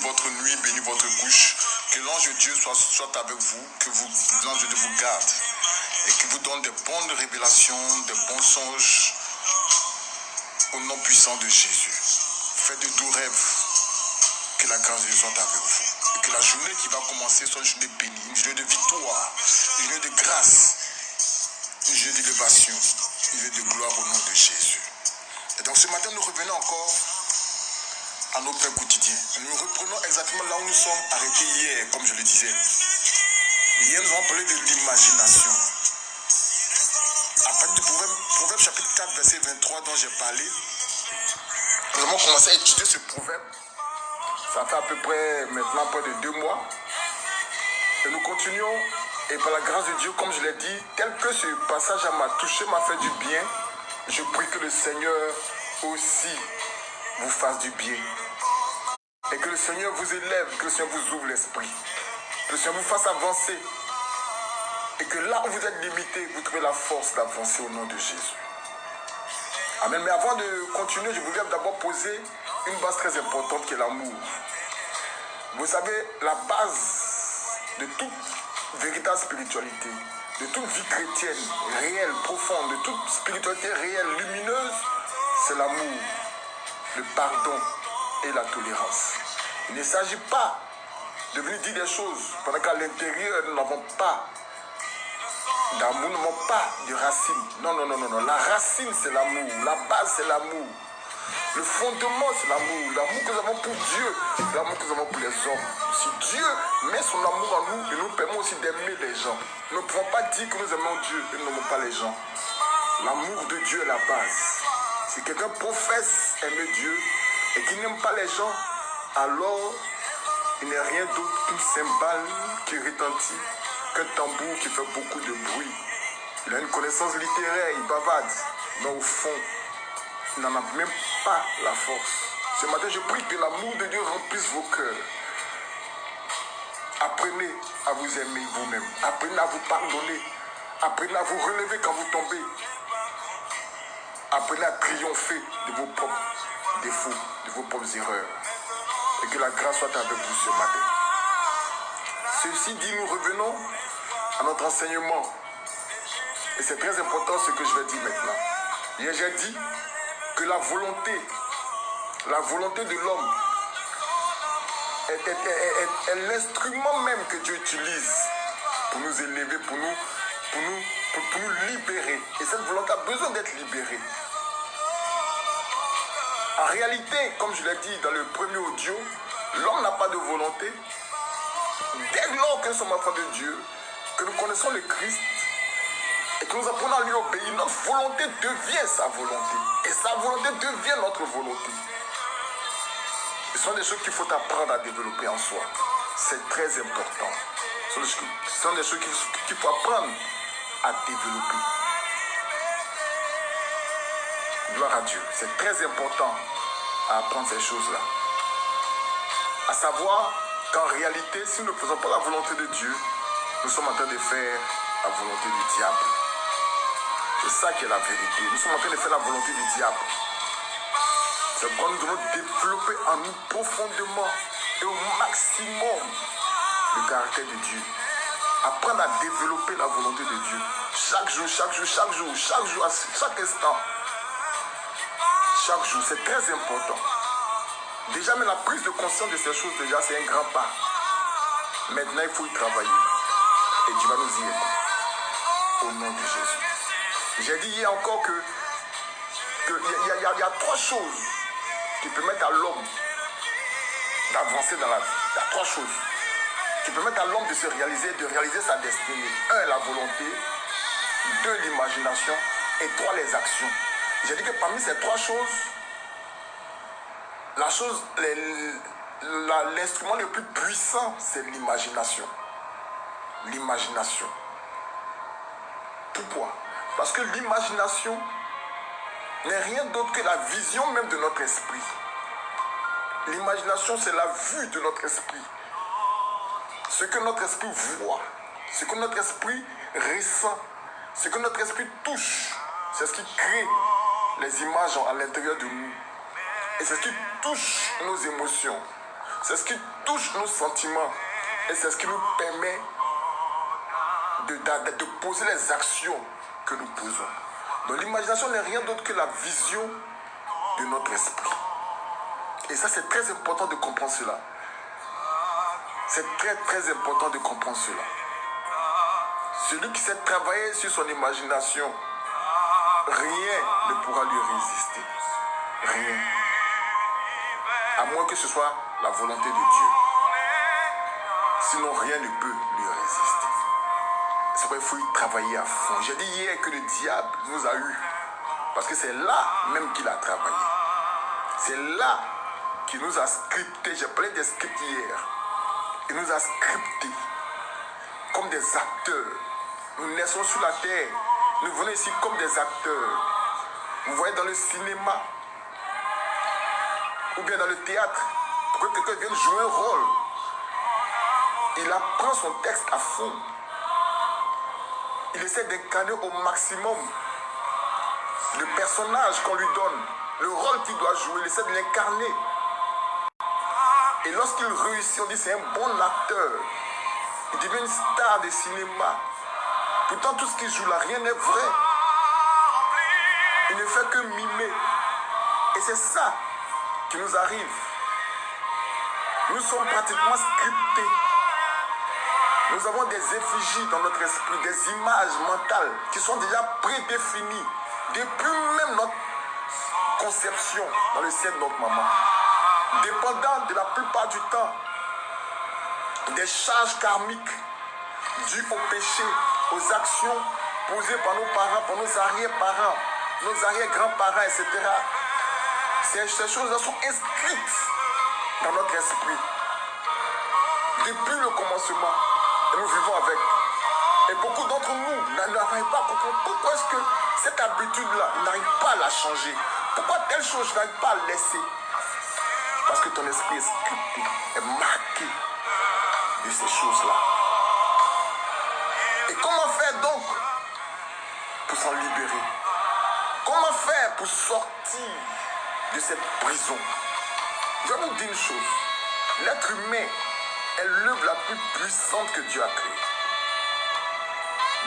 votre nuit, bénit votre couche. Que l'ange de Dieu soit avec vous, que l'ange de Dieu vous garde et qu'il vous donne des bonnes révélations, des bons songes au nom puissant de Jésus. Faites de doux rêves. Que la grâce de Dieu soit avec vous. Et que la journée qui va commencer soit une journée bénie, une journée de victoire, une journée de grâce, une journée d'élévation, une journée de gloire au nom de Jésus. Et donc ce matin, nous revenons encore à nos pères quotidiens. Nous reprenons exactement là où nous sommes arrêtés hier, comme je le disais. Hier, nous avons parlé de l'imagination. À partir du proverbe chapitre 4, verset 23 dont j'ai parlé, nous avons commencé à étudier ce proverbe. Ça fait à peu près maintenant près de 2 mois. Et nous continuons. Et par la grâce de Dieu, comme je l'ai dit, tel que ce passage m'a touché, m'a fait du bien, je prie que le Seigneur aussi vous fasse du bien. Et que le Seigneur vous élève, que le Seigneur vous ouvre l'esprit. Que le Seigneur vous fasse avancer. Et que là où vous êtes limité, vous trouvez la force d'avancer au nom de Jésus. Amen. Mais avant de continuer, je voudrais d'abord poser une base très importante qui est l'amour. Vous savez, la base de toute véritable spiritualité, de toute vie chrétienne réelle, profonde, de toute spiritualité réelle, lumineuse, c'est l'amour, le pardon et la tolérance. Il ne s'agit pas de venir dire des choses pendant qu'à l'intérieur, nous n'avons pas d'amour, nous n'avons pas de racine. Non. La racine, c'est l'amour. La base, c'est l'amour. Le fondement, c'est l'amour. L'amour que nous avons pour Dieu, l'amour que nous avons pour les hommes. Si Dieu met son amour en nous, il nous permet aussi d'aimer les gens. Nous ne pouvons pas dire que nous aimons Dieu et nous n'aimons pas les gens. L'amour de Dieu est la base. Si quelqu'un professe aimer Dieu et qu'il n'aime pas les gens, alors il n'est rien d'autre qu'une cymbale qui retentit, qu'un tambour qui fait beaucoup de bruit. Il a une connaissance littéraire, il bavarde, mais au fond, il n'en a même pas la force. Ce matin, je prie que l'amour de Dieu remplisse vos cœurs. Apprenez à vous aimer vous-même. Apprenez à vous pardonner. Apprenez à vous relever quand vous tombez. Apprenez à triompher de vos propres défauts, de vos propres erreurs. Et que la grâce soit avec vous ce matin. Ceci dit, nous revenons à notre enseignement. Et c'est très important ce que je vais dire maintenant. Hier, j'ai dit que la volonté de l'homme est l'instrument même que Dieu utilise pour nous élever, pour nous libérer. Et cette volonté a besoin d'être libérée. En réalité, comme je l'ai dit dans le premier audio, l'homme n'a pas de volonté. Dès lors que nous sommes enfants de Dieu, que nous connaissons le Christ et que nous apprenons à lui obéir, notre volonté devient sa volonté. Et sa volonté devient notre volonté. Ce sont des choses qu'il faut apprendre à développer en soi. C'est très important. Ce sont des choses qu'il faut apprendre à développer. Gloire à Dieu. C'est très important à apprendre ces choses-là. À savoir qu'en réalité, si nous ne faisons pas la volonté de Dieu, nous sommes en train de faire la volonté du diable. C'est ça qui est la vérité. Nous sommes en train de faire la volonté du diable. C'est pourquoi nous devons développer en nous profondément et au maximum le caractère de Dieu. Apprendre à développer la volonté de Dieu. Chaque jour, à chaque instant. Chaque jour, c'est très important. Déjà, mais la prise de conscience de ces choses, déjà, c'est un grand pas. Maintenant, il faut y travailler. Et Dieu va nous y aider. Au nom de Jésus. J'ai dit hier encore il y a 3 choses qui permettent à l'homme d'avancer dans la vie. Il y a 3 choses qui permettent à l'homme de se réaliser, de réaliser sa destinée. 1, la volonté. 2, l'imagination. Et 3, les actions. J'ai dit que parmi ces 3 choses, l'instrument le plus puissant, c'est l'imagination. L'imagination. Pourquoi? Parce que l'imagination n'est rien d'autre que la vision même de notre esprit. L'imagination, c'est la vue de notre esprit. Ce que notre esprit voit, ce que notre esprit ressent, ce que notre esprit touche, c'est ce qui crée les images à l'intérieur de nous. Et c'est ce qui touche nos émotions. C'est ce qui touche nos sentiments. Et c'est ce qui nous permet de poser les actions que nous posons. Donc l'imagination n'est rien d'autre que la vision de notre esprit. Et ça, c'est très important de comprendre cela. C'est très très important de comprendre cela. Celui qui sait travailler sur son imagination, rien ne pourra lui résister. Rien. À moins que ce soit la volonté de Dieu. Sinon, rien ne peut lui résister. C'est pourquoi il faut y travailler à fond. J'ai dit hier que le diable nous a eu. Parce que c'est là même qu'il a travaillé. C'est là qu'il nous a scripté. J'ai parlé des scripts hier. Il nous a scripté comme des acteurs. Nous naissons sur la terre. Nous venons ici comme des acteurs. Vous voyez dans le cinéma ou bien dans le théâtre, pour que quelqu'un vienne jouer un rôle, il apprend son texte à fond. Il essaie d'incarner au maximum le personnage qu'on lui donne, le rôle qu'il doit jouer, il essaie de l'incarner. Et lorsqu'il réussit, on dit c'est un bon acteur. Il devient une star de cinéma. Pourtant, tout ce qu'il joue là, rien n'est vrai. Il ne fait que mimer. Et c'est ça qui nous arrive. Nous sommes pratiquement scriptés. Nous avons des effigies dans notre esprit, des images mentales qui sont déjà prédéfinies depuis même notre conception dans le sein de notre maman. Dépendant de la plupart du temps des charges karmiques dues au péché, aux actions posées par nos parents, par nos arrière-parents, nos arrière-grands-parents, etc. Ces choses-là sont inscrites dans notre esprit depuis le commencement. Et nous vivons avec. Et beaucoup d'entre nous n'arrivent pas à comprendre pourquoi est-ce que cette habitude-là, n'arrive pas à la changer. Pourquoi telle chose, je n'arrive pas à laisser. Parce que ton esprit est scripté, est marqué de ces choses-là. Et comment faire donc pour s'en libérer? Comment faire pour sortir de cette prison? Je vais vous dire une chose. L'être humain est l'œuvre la plus puissante que Dieu a créée.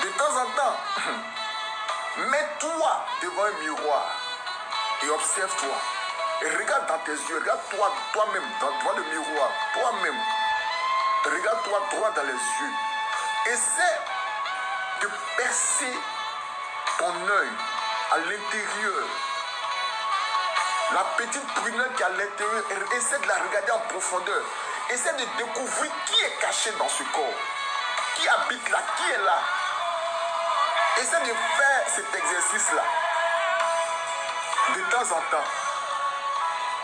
De temps en temps, mets-toi devant un miroir et observe-toi. Et regarde dans tes yeux, regarde-toi toi-même devant le miroir, toi-même. Regarde-toi droit dans les yeux. Essaie de percer ton œil à l'intérieur. La petite prunelle qui est à l'intérieur, essaie de la regarder en profondeur. Essaie de découvrir qui est caché dans ce corps. Qui habite là, qui est là. Essaie de faire cet exercice-là. De temps en temps.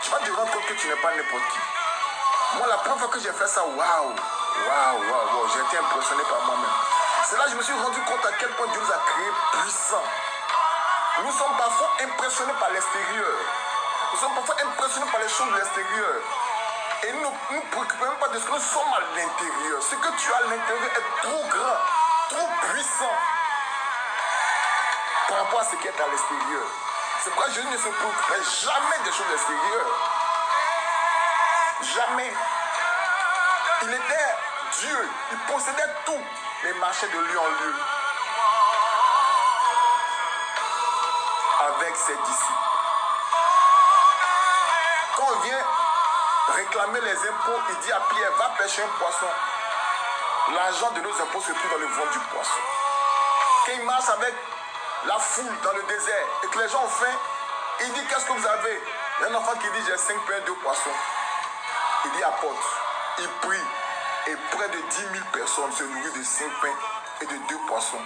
Tu vas te rendre compte que tu n'es pas n'importe qui. Moi, la première fois que j'ai fait ça, waouh, j'ai été impressionné par moi-même. C'est là que je me suis rendu compte à quel point Dieu nous a créés puissants. Nous sommes parfois impressionnés par l'extérieur. Nous sommes parfois impressionnés par les choses de l'extérieur. Et nous ne nous préoccupons même pas de ce que nous sommes à l'intérieur. Ce que tu as à l'intérieur est trop grand, trop puissant par rapport à ce qui est à l'extérieur. C'est pourquoi Jésus ne se préoccupait jamais des choses extérieures. Jamais. Il était Dieu. Il possédait tout. Il marchait de lieu en lieu. Avec ses disciples. Quand on vient réclamer les impôts, il dit à Pierre, va pêcher un poisson. L'argent de nos impôts se trouve dans le ventre du poisson. Quand il marche avec la foule dans le désert et que les gens ont faim, il dit, qu'est-ce que vous avez? Il y a un enfant qui dit, j'ai 5 pains et 2 poissons. Il dit, apporte. Il prie et près de 10 000 personnes se nourrissent de 5 pains et de 2 poissons.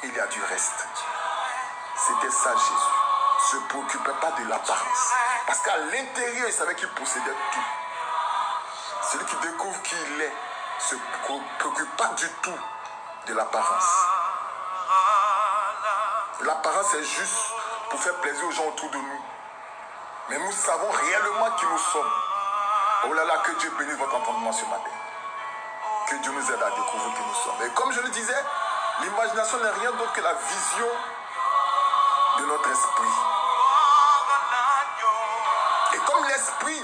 Il y a du reste. C'était ça Jésus. Ne se préoccupait pas de l'apparence. Parce qu'à l'intérieur, il savait qu'il possédait tout. Celui qui découvre qui il est ne se préoccupe pas du tout de l'apparence. L'apparence est juste pour faire plaisir aux gens autour de nous. Mais nous savons réellement qui nous sommes. Oh là là, que Dieu bénisse votre entendement ce matin. Que Dieu nous aide à découvrir qui nous sommes. Et comme je le disais, l'imagination n'est rien d'autre que la vision de notre esprit. Et comme l'esprit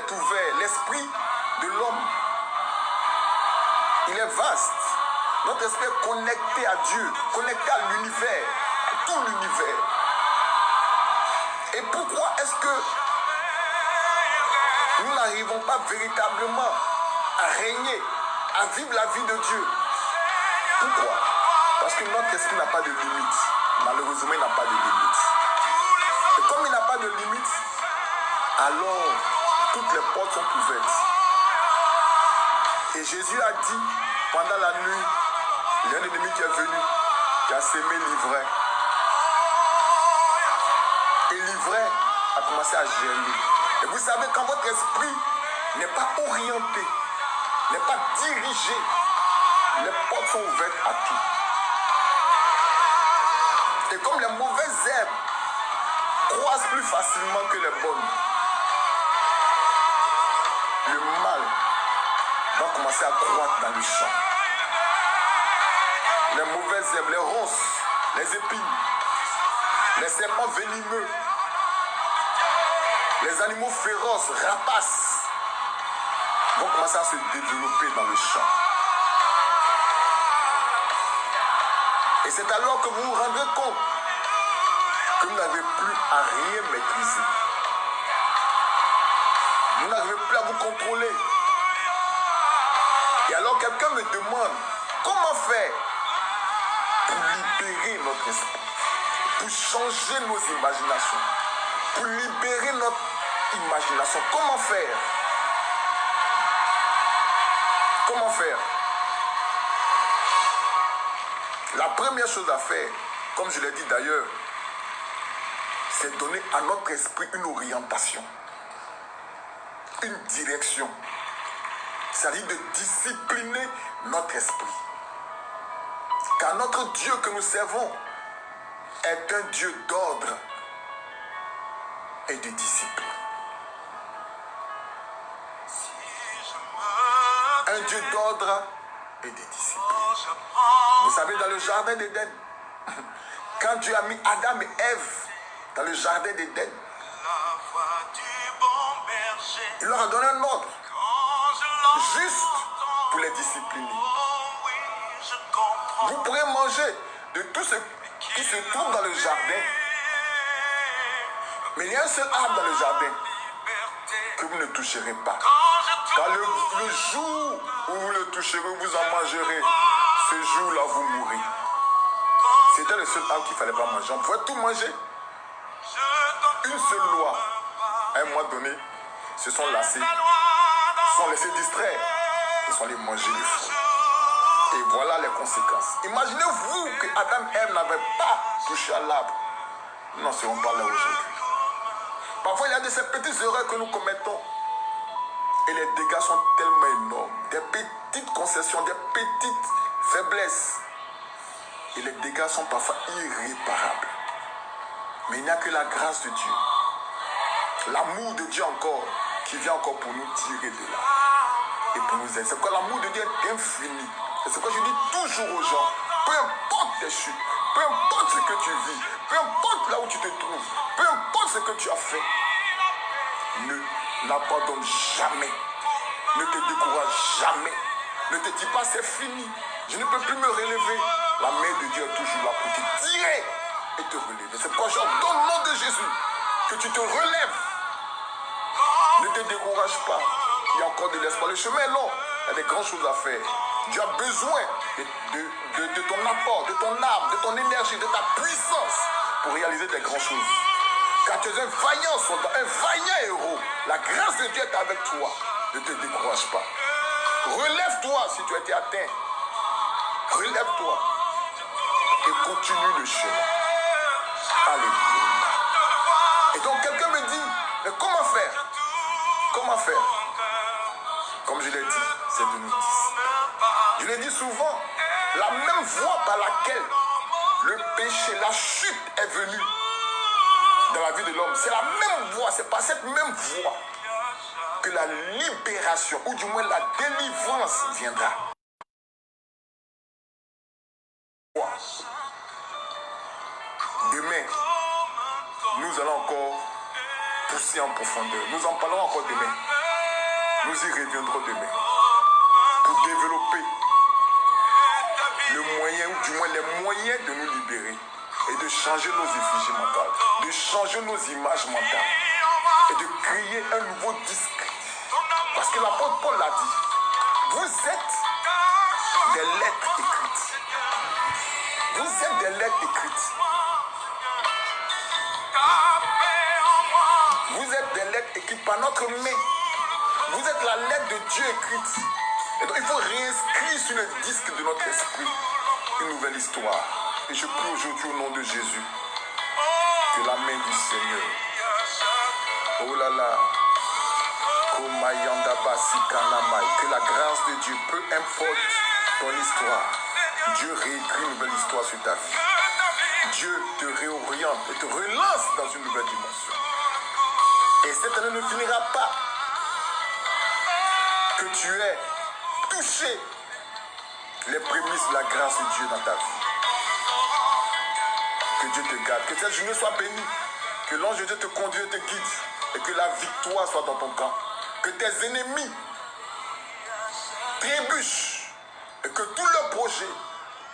est ouvert. L'esprit de l'homme, il est vaste. Notre esprit est connecté à Dieu, connecté à l'univers, à tout l'univers. Et pourquoi est-ce que nous n'arrivons pas véritablement à régner, à vivre la vie de Dieu? Pourquoi? Parce que notre esprit n'a pas de limite. Malheureusement, il n'a pas de limite. Et comme il n'a pas de limite, alors toutes les portes sont ouvertes. Et Jésus a dit, pendant la nuit, il y a un ennemi qui est venu, qui a sémé l'ivraie. Et l'ivraie a commencé à germer. Et vous savez, quand votre esprit n'est pas orienté, n'est pas dirigé, les portes sont ouvertes à tout. Et comme les mauvaises herbes croissent plus facilement que les bonnes, le mal va commencer à croître dans le champ. Les mauvaises herbes, les ronces, les épines, les serpents venimeux, les animaux féroces, rapaces, vont commencer à se développer dans le champ. Et c'est alors que vous vous rendrez compte que vous n'avez plus à rien maîtriser. Vous n'arrivez plus à vous contrôler. Et alors quelqu'un me demande comment faire pour libérer notre esprit, pour changer nos imaginations, pour libérer notre imagination. Comment faire? Comment faire? La première chose à faire, comme je l'ai dit d'ailleurs, c'est donner à notre esprit une orientation, une direction. C'est-à-dire de discipliner notre esprit. Car notre Dieu que nous servons est un Dieu d'ordre et de discipline. Un Dieu d'ordre et de discipline. Vous savez, dans le jardin d'Éden, quand Dieu a mis Adam et Ève dans le jardin d'Éden, il leur a donné un ordre juste pour les discipliner. Vous pourrez manger de tout ce qui se trouve dans le jardin, mais il y a un seul arbre dans le jardin que vous ne toucherez pas. Car le jour où vous le toucherez, vous en mangerez. Ce jour-là, vous mourrez. C'était le seul arbre qu'il ne fallait pas manger. On pouvait tout manger. Une seule loi. À un moment donné, se sont lassés, se sont laissés distraire. Ils sont allés manger les fruits. Et voilà les conséquences. Imaginez-vous que Adam et Ève n'avaient pas touché à l'arbre. Nous n'en serons pas là aujourd'hui. Parfois, il y a de ces petites erreurs que nous commettons. Et les dégâts sont tellement énormes. Des petites concessions, des petites faiblesses. Et les dégâts sont parfois irréparables. Mais il n'y a que la grâce de Dieu. L'amour de Dieu encore, qui vient encore pour nous tirer de là. Et pour nous aider. C'est pourquoi l'amour de Dieu est infini. Et c'est pourquoi je dis toujours aux gens, peu importe tes chutes, peu importe ce que tu vis, peu importe là où tu te trouves, peu importe ce que tu as fait, ne l'abandonne jamais. Ne te décourage jamais. Ne te dis pas c'est fini. Je ne peux plus me relever. La main de Dieu est toujours là pour te tirer et te relever. C'est pourquoi j'ordonne au nom de Jésus que tu te relèves. Ne te décourage pas. Il y a encore de l'espoir. Le chemin est long. Il y a des grandes choses à faire. Dieu a besoin de ton apport, de ton âme, de ton énergie, de ta puissance pour réaliser des grandes choses. Car tu es un vaillant soldat, un vaillant héros. La grâce de Dieu est avec toi. Ne te décourage pas. Relève-toi si tu as été atteint. Relève-toi et continue le chemin. Alléluia. Et donc quelqu'un me dit, mais comment faire? Comment faire? Comme je l'ai dit, c'est de nous discipliner. Je l'ai dit souvent, la même voie par laquelle le péché, la chute est venue dans la vie de l'homme, c'est la même voie, c'est par cette même voie que la libération, ou du moins la délivrance viendra. Demain, nous allons encore pousser en profondeur. Nous en parlerons encore demain. Nous y reviendrons demain pour développer le moyen, ou du moins les moyens de nous libérer et de changer nos effigies mentales, de changer nos images mentales et de créer un nouveau disque. Parce que l'apôtre Paul l'a dit, vous êtes des lettres écrites. Vous êtes des lettres écrites. Vous êtes des lettres écrites par notre main. Vous êtes la lettre de Dieu écrite. Et donc il faut réinscrire sur le disque de notre esprit une nouvelle histoire. Et je prie aujourd'hui au nom de Jésus que la main du Seigneur, oh là là, que la grâce de Dieu, peu importe ton histoire, Dieu réécrit une nouvelle histoire sur ta vie. Dieu te réoriente et te relance dans une nouvelle dimension. Et cette année ne finira pas que tu aies touché les prémices de la grâce de Dieu dans ta vie. Que Dieu te garde, que cette journée soit bénie, que l'ange de Dieu te conduise et te guide, et que la victoire soit dans ton camp. Que tes ennemis trébuchent, et que tous leurs projets,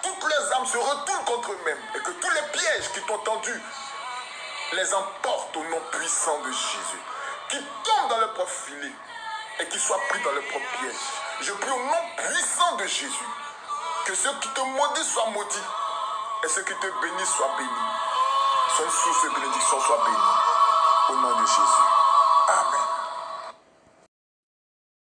toutes leurs âmes se retournent contre eux-mêmes, et que tous les pièges qui t'ont tendus les emportent au nom puissant de Jésus. Qu'ils tombent dans leur propre filet, et qu'ils soient pris dans leur propre piège. Je prie au nom puissant de Jésus, que ceux qui te maudissent soient maudits, et ceux qui te bénissent soient bénis. Sois une source de bénédiction, sois béni. Au nom de Jésus. Amen.